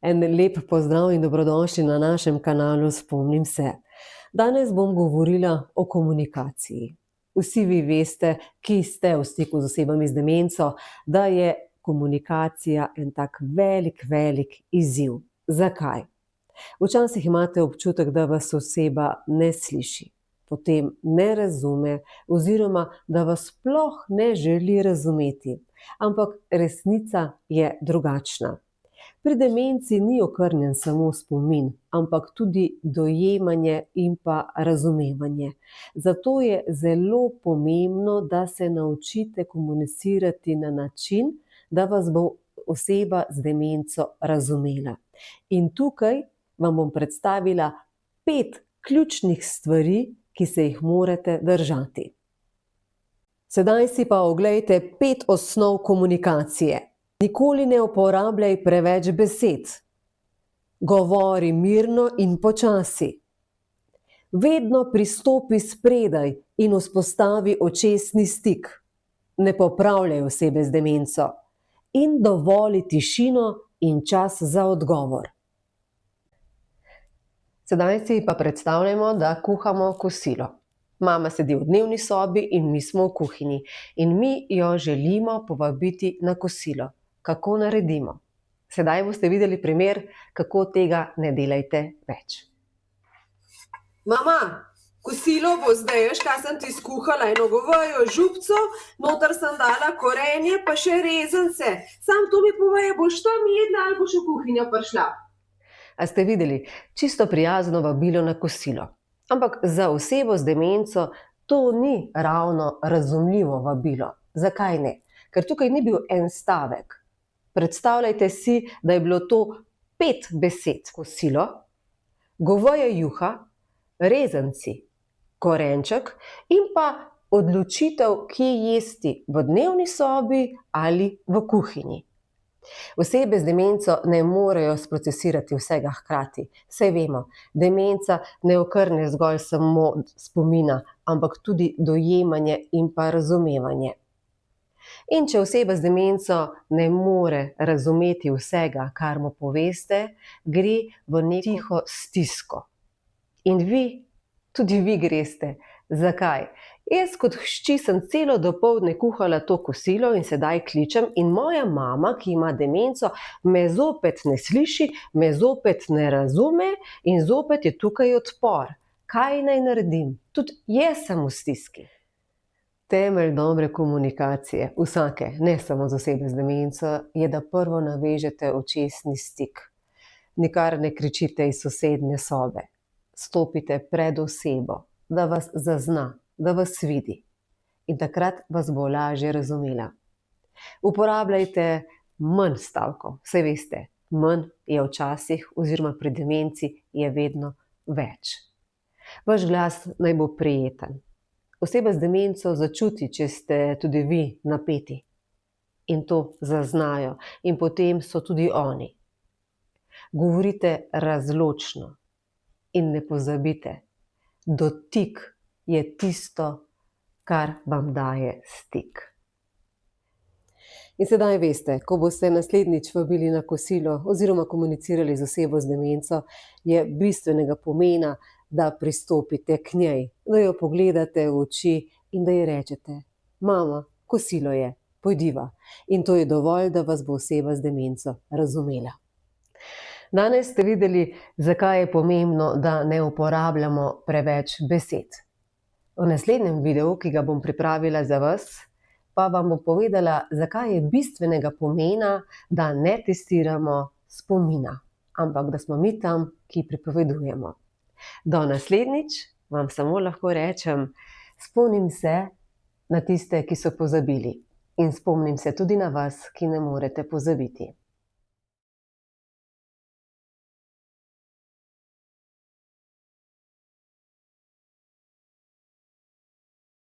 En lep pozdrav in dobrodošli na našem kanalu Spomnim se. Danes bom govorila o komunikaciji. Vsi vi veste, ki ste v stiku z osebami z demenco, da je komunikacija en tak velik izziv. Zakaj? Včasih imate občutek, da vas oseba ne sliši, potem ne razume oziroma da vas sploh ne želi razumeti. Ampak resnica je drugačna. Pri demenci ni okrnjen samo spomin, ampak tudi dojemanje in pa razumevanje. Zato je zelo pomembno, da se naučite komunicirati na način, da vas bo oseba z demenco razumela. In tukaj vam bom predstavila 5 ključnih stvari, ki se jih morate držati. Sedaj si pa oglejte 5 osnov komunikacije. Nikoli ne uporabljaj preveč besed. Govori mirno in počasi. Vedno pristopi spredaj in vzpostavi očesni stik. Ne popravljaj osebe z demenco. In dovoli tišino in čas za odgovor. Sedaj si pa predstavljamo, da kuhamo kosilo. Mama sedi v dnevni sobi in mi smo v kuhinji. In mi jo želimo povabiti na kosilo. Kako naredimo? Sedaj boste videli primer, kako tega ne delajte več. Mama, kosilo bo zdaj, veš, kaj sem ti skuhala, eno govejo župco, noter sem dala korenje, pa še rezance. Sam to mi povej, boš tam jedla ali boš v kuhinjo prišla? A ste videli? Čisto prijazno vabilo na kosilo. Ampak za osebo z demenco to ni ravno razumljivo vabilo. Zakaj ne? Ker tukaj ni bil en stavek. Predstavljajte si, da je bilo to 5 besed. Kosilo, goveja juha, rezanci, korenček in pa odločitev, kje jesti, v dnevni sobi ali v kuhinji. Osebe z demenco ne morejo sprocesirati vsega hkrati. Saj vemo, demenca ne okrne zgolj samo spomina, ampak tudi dojemanje in pa razumevanje. In če oseba z demenco ne more razumeti vsega, kar mu poveste, gre v neko tiho stisko. In vi, tudi vi greste. Zakaj? Jaz kot hčer sem celo dopoldne kuhala to kosilo in sedaj kličem in moja mama, ki ima demenco, me zopet ne sliši, me zopet ne razume in zopet je tukaj odpor. Kaj naj naredim? Tudi jaz sem v stiski. Temelj dobre komunikacije, vsake, ne samo z osebe z demenco, je, da prvo navežete očesni stik. Nikar ne kričite iz sosednje sobe. Stopite pred osebo, da vas zazna, da vas vidi. In takrat vas bo lažje razumela. Uporabljajte manj stavkov, saj veste, manj je včasih oziroma pri demenci je vedno več. Vaš glas naj bo prijeten. Oseba z demenco začuti, če ste tudi vi napeti. In to zaznajo. In potem so tudi oni. Govorite razločno. In ne pozabite, dotik je tisto, kar vam daje stik. In sedaj veste, ko boste naslednjič vabili na kosilo oziroma komunicirali z osebo z demenco, je bistvenega pomena, da pristopite k njej, da jo pogledate v oči in da ji rečete: mama, kosilo je, pojdiva. In to je dovolj, da vas bo oseba z demenco razumela. Danes ste videli, zakaj je pomembno, da ne uporabljamo preveč besed. V naslednjem videu, ki ga bom pripravila za vas, pa vam bom povedala, zakaj je bistvenega pomena, da ne testiramo spomina, ampak da smo mi tam, ki pripovedujemo. Do naslednjič vam samo lahko rečem, spomnim se na tiste, ki so pozabili. In spomnim se tudi na vas, ki ne morete pozabiti.